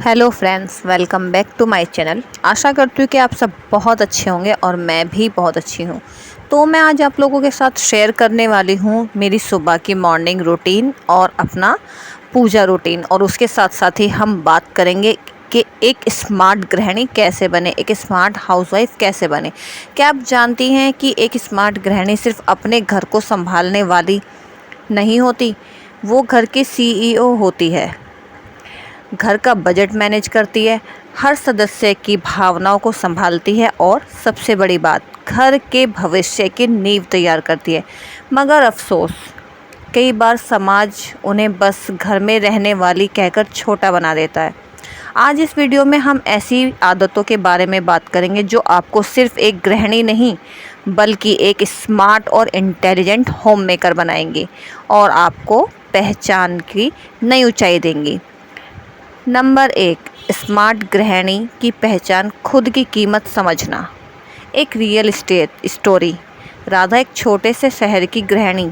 Hello friends, welcome back to my channel. आशा करती हूँ कि आप सब बहुत अच्छे होंगे और मैं भी बहुत अच्छी हूँ। तो मैं आज आप लोगों के साथ शेयर करने वाली हूँ मेरी सुबह की मॉर्निंग रूटीन और अपना पूजा रूटीन, और उसके साथ साथ ही हम बात करेंगे कि एक स्मार्ट गृहिणी कैसे बने, एक स्मार्ट हाउसवाइफ कैसे बने। क्या आप जानती हैं कि एक स्मार्ट गृहिणी सिर्फ अपने घर को संभालने वाली नहीं होती, वो घर की सीईओ होती है। घर का बजट मैनेज करती है, हर सदस्य की भावनाओं को संभालती है और सबसे बड़ी बात, घर के भविष्य की नींव तैयार करती है। मगर अफसोस, कई बार समाज उन्हें बस घर में रहने वाली कहकर छोटा बना देता है। आज इस वीडियो में हम ऐसी आदतों के बारे में बात करेंगे जो आपको सिर्फ एक गृहिणी नहीं बल्कि एक स्मार्ट और इंटेलिजेंट होम मेकर बनाएंगी और आपको पहचान की नई ऊंचाई देंगी। नंबर 1, स्मार्ट गृहिणी की पहचान, खुद की कीमत समझना। एक रियल एस्टेट स्टोरी। राधा एक छोटे से शहर की गृहिणी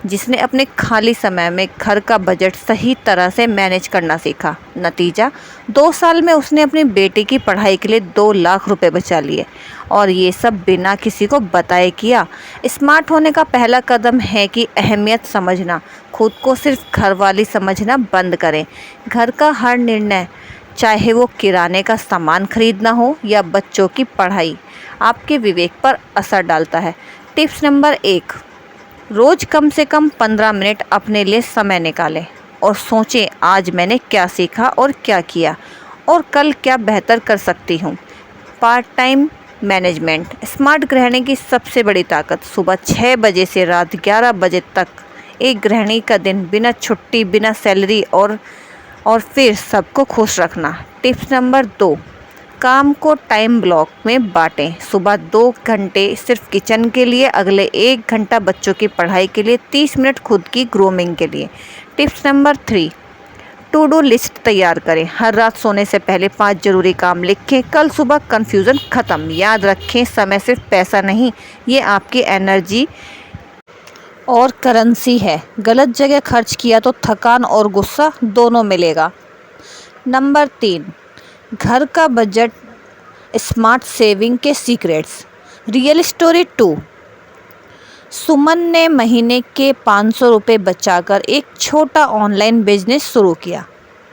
जिसने अपने खाली समय में घर का बजट सही तरह से मैनेज करना सीखा। नतीजा, 2 साल में उसने अपनी बेटी की पढ़ाई के लिए 2 लाख रुपए बचा लिए, और ये सब बिना किसी को बताए किया। स्मार्ट होने का पहला कदम है कि अहमियत समझना। खुद को सिर्फ घर वाली समझना बंद करें। घर का हर निर्णय, चाहे वो किराने का सामान खरीदना हो या बच्चों की पढ़ाई, आपके विवेक पर असर डालता है। टिप्स नंबर 1, रोज़ कम से कम 15 मिनट अपने लिए समय निकालें और सोचें, आज मैंने क्या सीखा और क्या किया और कल क्या बेहतर कर सकती हूँ। Part time management. स्मार्ट गृहिणी की सबसे बड़ी ताकत, सुबह 6 बजे से रात 11 बजे तक एक गृहिणी का दिन बिना छुट्टी, बिना सैलरी और फिर सबको खुश रखना। टिप्स नंबर 2, काम को टाइम ब्लॉक में बांटें। सुबह 2 घंटे सिर्फ किचन के लिए, अगले 1 घंटा बच्चों की पढ़ाई के लिए, 30 मिनट खुद की ग्रूमिंग के लिए। Tips number 3, to do list तैयार करें। हर रात सोने से पहले 5 जरूरी काम लिखें, कल सुबह कन्फ्यूज़न ख़त्म। याद रखें, समय सिर्फ पैसा नहीं, ये आपकी एनर्जी और करेंसी है। गलत जगह खर्च किया तो थकान और गुस्सा दोनों मिलेगा। नंबर 3, घर का बजट, स्मार्ट सेविंग के सीक्रेट्स। Real story 2। सुमन ने महीने के 500 रुपये बचाकर एक छोटा ऑनलाइन बिजनेस शुरू किया।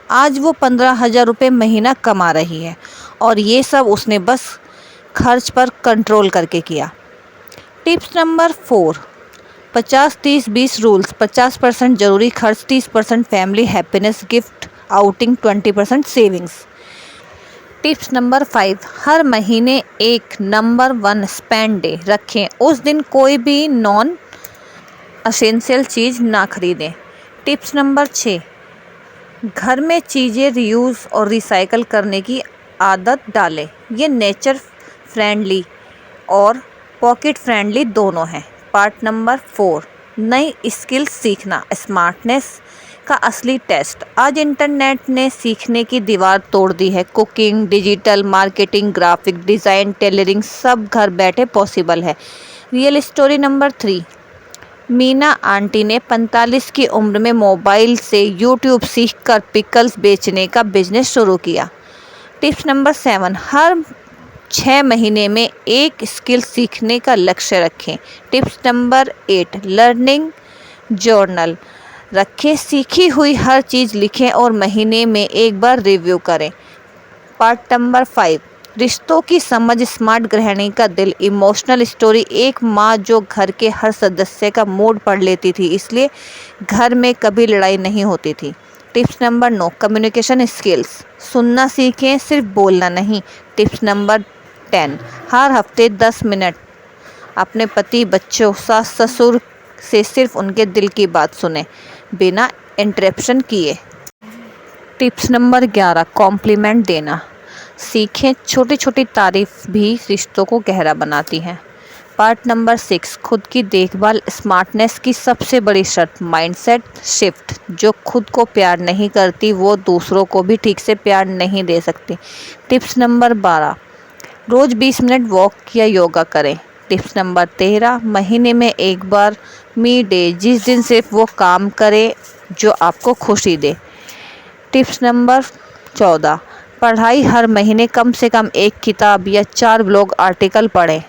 आज वो 15,000 रुपये महीना कमा रही है, और ये सब उसने बस खर्च पर कंट्रोल करके किया। Tips number 4, 50-30-20 rules. 50% ज़रूरी खर्च, 30% family happiness, gift, outing, 20% savings. Tips number 5, हर महीने एक नंबर 1 स्पेंड डे रखें। उस दिन कोई भी नॉन एसेंशियल चीज़ ना खरीदें। टिप्स नंबर 6, घर में चीज़ें रीयूज़ और रिसाइकल करने की आदत डालें। ये नेचर फ्रेंडली और पॉकेट फ्रेंडली दोनों हैं। पार्ट नंबर 4, नई स्किल्स सीखना, स्मार्टनेस का असली टेस्ट। आज इंटरनेट ने सीखने की दीवार तोड़ दी है। Cooking, digital marketing, graphic design, tailoring, सब घर बैठे पॉसिबल है। Real story number 3, Meena aunty ने 45 की उम्र में मोबाइल से यूट्यूब सीखकर पिकल्स बेचने का बिजनेस शुरू किया। टिप्स नंबर 7, हर 6 महीने में एक स्किल सीखने का लक्ष्य रखें। टिप्स नंबर 8, लर्निंग जर्नल रखें। सीखी हुई हर चीज़ लिखें और महीने में एक बार रिव्यू करें। पार्ट नंबर 5, रिश्तों की समझ, स्मार्ट गृहिणी का दिल। Emotional story. एक माँ जो घर के हर सदस्य का मूड पढ़ लेती थी, इसलिए घर में कभी लड़ाई नहीं होती थी। Tips number 9, communication skills. सुनना सीखें, सिर्फ बोलना नहीं। टिप्स नंबर 10, हर हफ्ते 10 मिनट अपने पति, बच्चों, सास ससुर से सिर्फ उनके दिल की बात सुने, बिना इंटरप्शन किए। टिप्स नंबर 11, कॉम्प्लीमेंट देना सीखें। छोटी छोटी तारीफ भी रिश्तों को गहरा बनाती हैं। पार्ट नंबर 6, खुद की देखभाल, स्मार्टनेस की सबसे बड़ी शर्त, माइंडसेट शिफ्ट। जो खुद को प्यार नहीं करती वो दूसरों को भी ठीक से प्यार नहीं दे सकती। टिप्स नंबर 12, रोज़ 20 मिनट वॉक या योगा करें। टिप्स नंबर 13, महीने में एक बार मी डे, जिस दिन सिर्फ वो काम करें जो आपको खुशी दे। टिप्स नंबर 14, पढ़ाई हर महीने कम से कम 1 किताब या 4 ब्लॉग आर्टिकल पढ़ें।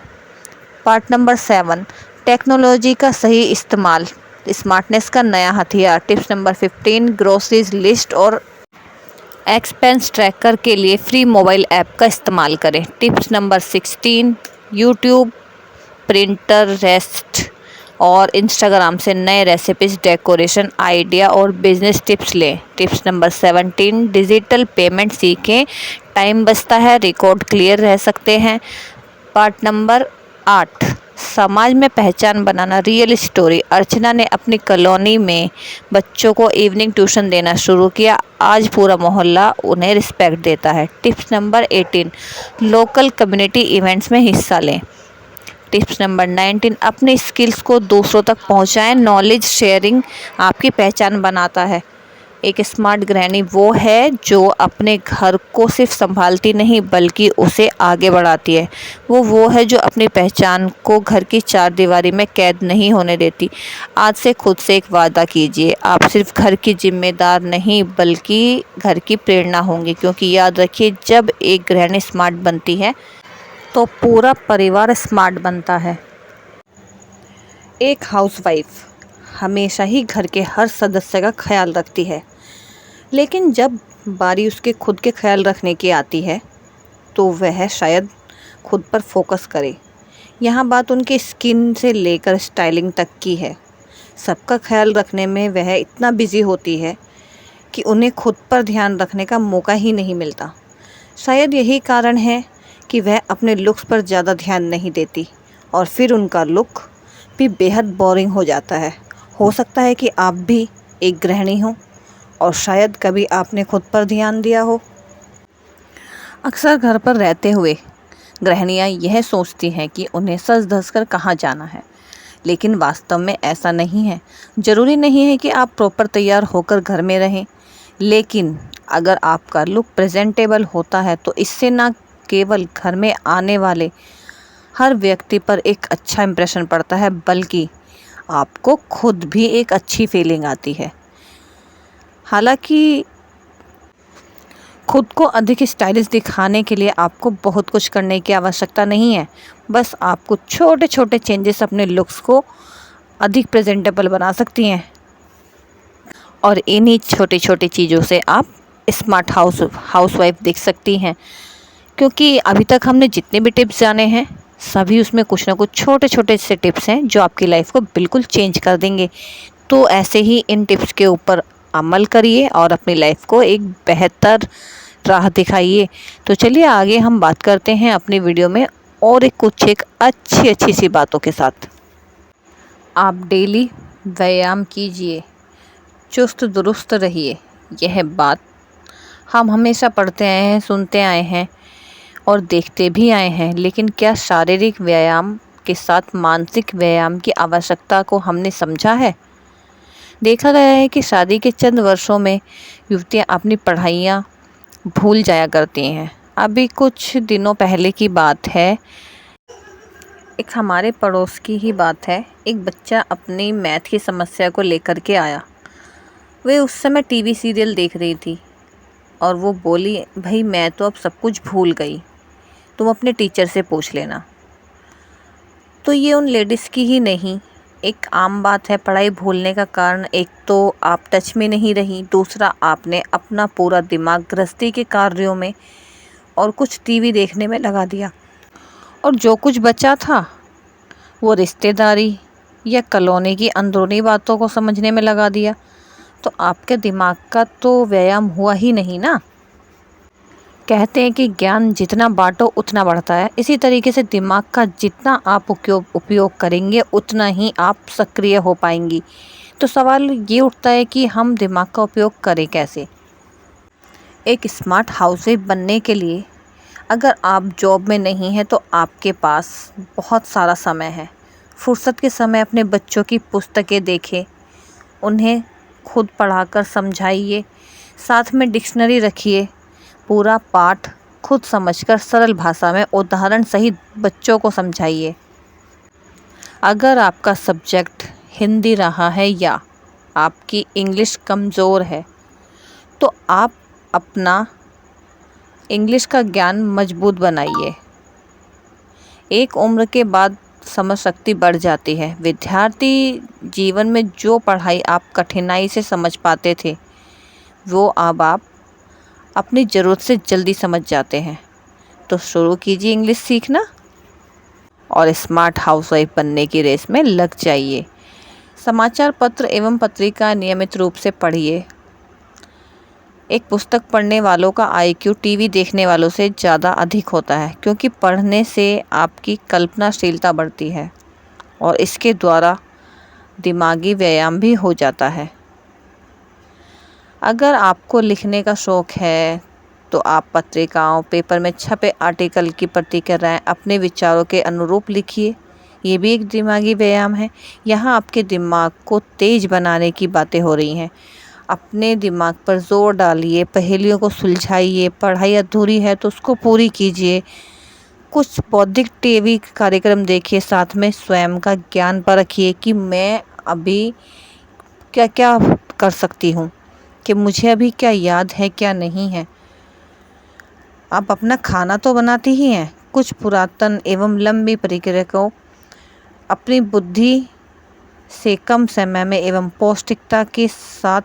पार्ट नंबर 7, टेक्नोलॉजी का सही इस्तेमाल, स्मार्टनेस का नया हथियार। टिप्स नंबर 15, ग्रोसरीज लिस्ट और एक्सपेंस ट्रैकर के लिए फ्री मोबाइल ऐप का इस्तेमाल करें। टिप्स नंबर 16, यूट्यूब, प्रिंटरेस्ट और इंस्टाग्राम से नए रेसिपीज, डेकोरेशन आइडिया और बिजनेस टिप्स लें। टिप्स नंबर 17, डिजिटल पेमेंट सीखें, टाइम बचता है, रिकॉर्ड क्लियर रह सकते हैं। पार्ट नंबर 8, समाज में पहचान बनाना, रियल स्टोरी। अर्चना ने अपनी कॉलोनी में बच्चों को इवनिंग ट्यूशन देना शुरू किया। आज पूरा मोहल्ला उन्हें रिस्पेक्ट देता है। Tips number 18, local community events में हिस्सा लें। टिप्स नंबर 19, अपने स्किल्स को दूसरों तक पहुंचाएं, नॉलेज शेयरिंग आपकी पहचान बनाता है। एक स्मार्ट गृहिणी वो है जो अपने घर को सिर्फ संभालती नहीं बल्कि उसे आगे बढ़ाती है। वो है जो अपनी पहचान को घर की 4 दीवारी में कैद नहीं होने देती। आज से खुद से एक वादा कीजिए, आप सिर्फ घर की जिम्मेदार नहीं बल्कि घर की प्रेरणा होंगी, क्योंकि याद रखिए जब एक गृहिणी स्मार्ट बनती है तो पूरा परिवार स्मार्ट बनता है। एक हाउसवाइफ हमेशा ही घर के हर सदस्य का ख्याल रखती है, लेकिन जब बारी उसके खुद के ख्याल रखने की आती है तो वह शायद खुद पर फोकस करे। यहाँ बात उनकी स्किन से लेकर स्टाइलिंग तक की है। सबका ख्याल रखने में वह इतना बिजी होती है कि उन्हें खुद पर ध्यान रखने का मौका ही नहीं मिलता। शायद यही कारण है कि वह अपने लुक्स पर ज़्यादा ध्यान नहीं देती और फिर उनका लुक भी बेहद बोरिंग हो जाता है। हो सकता है कि आप भी एक गृहिणी हो और शायद कभी आपने खुद पर ध्यान दिया हो। अक्सर घर पर रहते हुए गृहिणियाँ यह सोचती हैं कि उन्हें सज धज कर कहाँ जाना है, लेकिन वास्तव में ऐसा नहीं है। ज़रूरी नहीं है कि आप प्रॉपर तैयार होकर घर में रहें, लेकिन अगर आपका लुक प्रेजेंटेबल होता है तो इससे ना केवल घर में आने वाले हर व्यक्ति पर एक अच्छा इंप्रेशन पड़ता है बल्कि आपको खुद भी एक अच्छी फीलिंग आती है। हालांकि खुद को अधिक स्टाइलिश दिखाने के लिए आपको बहुत कुछ करने की आवश्यकता नहीं है। बस आपको छोटे छोटे चेंजेस अपने लुक्स को अधिक प्रेजेंटेबल बना सकती हैं, और इन्हीं छोटी छोटी चीज़ों से आप स्मार्ट हाउसवाइफ दिख सकती हैं। क्योंकि अभी तक हमने जितने भी टिप्स जाने हैं सभी उसमें कुछ ना कुछ छोटे छोटे से टिप्स हैं जो आपकी लाइफ को बिल्कुल चेंज कर देंगे। तो ऐसे ही इन टिप्स के ऊपर अमल करिए और अपनी लाइफ को एक बेहतर राह दिखाइए। तो चलिए आगे हम बात करते हैं अपनी वीडियो में और एक अच्छी सी बातों के साथ। आप डेली व्यायाम कीजिए, चुस्त दुरुस्त रहिए। यह बात हम हमेशा पढ़ते आए हैं, सुनते आए हैं और देखते भी आए हैं, लेकिन क्या शारीरिक व्यायाम के साथ मानसिक व्यायाम की आवश्यकता को हमने समझा है? देखा गया है कि शादी के चंद वर्षों में युवतियां अपनी पढ़ाइयाँ भूल जाया करती हैं। अभी कुछ दिनों पहले की बात है, एक हमारे पड़ोस की ही बात है, एक बच्चा अपनी मैथ की समस्या को लेकर के आया। वे उस समय टीवी सीरियल देख रही थी और वो बोली, भाई मैं तो अब सब कुछ भूल गई, तुम अपने टीचर से पूछ लेना। तो ये उन लेडीज़ की ही नहीं, एक आम बात है। पढ़ाई भूलने का कारण एक तो आप टच में नहीं रही, दूसरा आपने अपना पूरा दिमाग गृहस्थी के कार्यों में और कुछ टीवी देखने में लगा दिया, और जो कुछ बचा था वो रिश्तेदारी या कॉलोनी की अंदरूनी बातों को समझने में लगा दिया। तो आपके दिमाग का तो व्यायाम हुआ ही नहीं ना। कहते हैं कि ज्ञान जितना बांटो उतना बढ़ता है। इसी तरीके से दिमाग का जितना आप उपयोग करेंगे उतना ही आप सक्रिय हो पाएंगी। तो सवाल ये उठता है कि हम दिमाग का उपयोग करें कैसे। एक स्मार्ट हाउसवाइफ बनने के लिए अगर आप जॉब में नहीं हैं तो आपके पास बहुत सारा समय है। फुर्सत के समय अपने बच्चों की पुस्तकें देखें, उन्हें खुद पढ़ाकर समझाइए, साथ में डिक्शनरी रखिए, पूरा पाठ खुद समझकर सरल भाषा में उदाहरण सहित बच्चों को समझाइए। अगर आपका सब्जेक्ट हिंदी रहा है या आपकी इंग्लिश कमज़ोर है तो आप अपना इंग्लिश का ज्ञान मजबूत बनाइए। एक उम्र के बाद समझ शक्ति बढ़ जाती है। विद्यार्थी जीवन में जो पढ़ाई आप कठिनाई से समझ पाते थे, वो अब आप अपनी ज़रूरत से जल्दी समझ जाते हैं। तो शुरू कीजिए इंग्लिश सीखना और स्मार्ट हाउसवाइफ बनने की रेस में लग जाइए। समाचार पत्र एवं पत्रिका नियमित रूप से पढ़िए। एक पुस्तक पढ़ने वालों का IQ टीवी देखने वालों से ज़्यादा अधिक होता है, क्योंकि पढ़ने से आपकी कल्पनाशीलता बढ़ती है और इसके द्वारा दिमागी व्यायाम भी हो जाता है। अगर आपको लिखने का शौक़ है तो आप पत्रिकाओं, पेपर में छपे आर्टिकल की प्रतिक्रियाएं अपने विचारों के अनुरूप लिखिए। ये भी एक दिमागी व्यायाम है। यहाँ आपके दिमाग को तेज बनाने की बातें हो रही हैं। अपने दिमाग पर जोर डालिए, पहेलियों को सुलझाइए। पढ़ाई अधूरी है तो उसको पूरी कीजिए। कुछ बौद्धिक टीवी कार्यक्रम देखिए, साथ में स्वयं का ज्ञान परखिए कि मैं अभी क्या क्या कर सकती हूँ, कि मुझे अभी क्या याद है क्या नहीं है। आप अपना खाना तो बनाती ही हैं, कुछ पुरातन एवं लंबी प्रक्रिया को अपनी बुद्धि से कम समय में एवं पौष्टिकता के साथ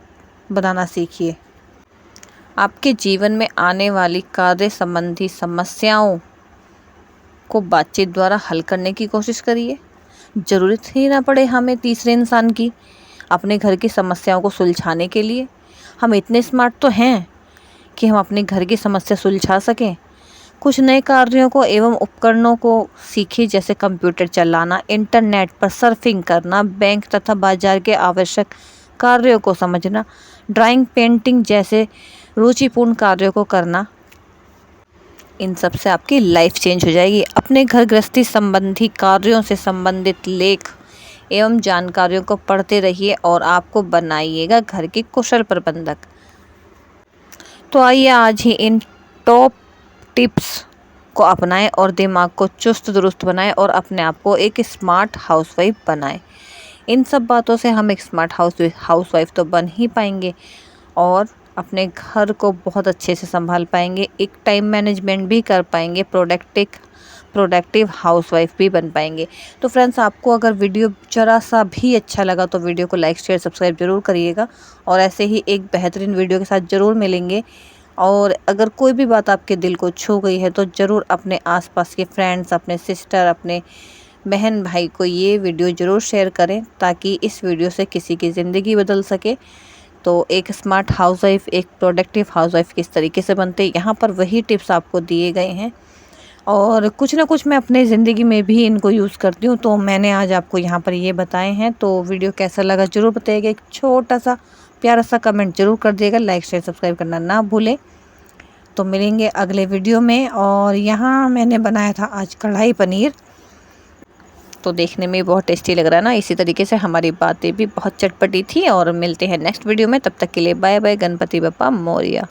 बनाना सीखिए। आपके जीवन में आने वाली कार्य संबंधी समस्याओं को बातचीत द्वारा हल करने की कोशिश करिए। ज़रूरत ही ना पड़े हमें तीसरे इंसान की अपने घर की समस्याओं को सुलझाने के लिए। हम इतने स्मार्ट तो हैं कि हम अपने घर की समस्या सुलझा सकें। कुछ नए कार्यों को एवं उपकरणों को सीखिए, जैसे कंप्यूटर चलाना, इंटरनेट पर सर्फिंग करना, बैंक तथा बाजार के आवश्यक कार्यों को समझना, ड्राइंग, पेंटिंग जैसे रुचिपूर्ण कार्यों को करना। इन सब से आपकी लाइफ चेंज हो जाएगी। अपने घर गृहस्थी संबंधी कार्यों से संबंधित लेख एवं जानकारियों को पढ़ते रहिए और आपको बनाइएगा घर के कुशल प्रबंधक। तो आइए आज ही इन टॉप टिप्स को अपनाएं और दिमाग को चुस्त दुरुस्त बनाएं और अपने आप को एक स्मार्ट हाउसवाइफ बनाएं। इन सब बातों से हम एक स्मार्ट हाउसवाइफ तो बन ही पाएंगे और अपने घर को बहुत अच्छे से संभाल पाएंगे, एक टाइम मैनेजमेंट भी कर पाएंगे, प्रोडक्टिव हाउसवाइफ भी बन पाएंगे। तो फ्रेंड्स, आपको अगर वीडियो जरा सा भी अच्छा लगा तो वीडियो को लाइक, शेयर, सब्सक्राइब जरूर करिएगा और ऐसे ही एक बेहतरीन वीडियो के साथ ज़रूर मिलेंगे। और अगर कोई भी बात आपके दिल को छू गई है तो ज़रूर अपने आसपास के फ्रेंड्स, अपने सिस्टर, अपने बहन भाई को ये वीडियो ज़रूर शेयर करें, ताकि इस वीडियो से किसी की ज़िंदगी बदल सके। तो एक स्मार्ट हाउसवाइफ, एक प्रोडक्टिव हाउसवाइफ किस तरीके से बनते, यहाँ पर वही टिप्स आपको दिए गए हैं और कुछ ना कुछ मैं अपने ज़िंदगी में भी इनको यूज़ करती हूँ, तो मैंने आज आपको यहाँ पर ये बताए हैं। तो वीडियो कैसा लगा ज़रूर बताइएगा, एक छोटा सा प्यारा सा कमेंट ज़रूर कर दिएगा, लाइक, शेयर, सब्सक्राइब करना ना भूलें। तो मिलेंगे अगले वीडियो में। और यहाँ मैंने बनाया था आज कढ़ाई पनीर, तो देखने में बहुत टेस्टी लग रहा है ना। इसी तरीके से हमारी बातें भी बहुत चटपटी थी और मिलते हैं नेक्स्ट वीडियो में। तब तक के लिए बाय बाय। गणपति बप्पा मोरया।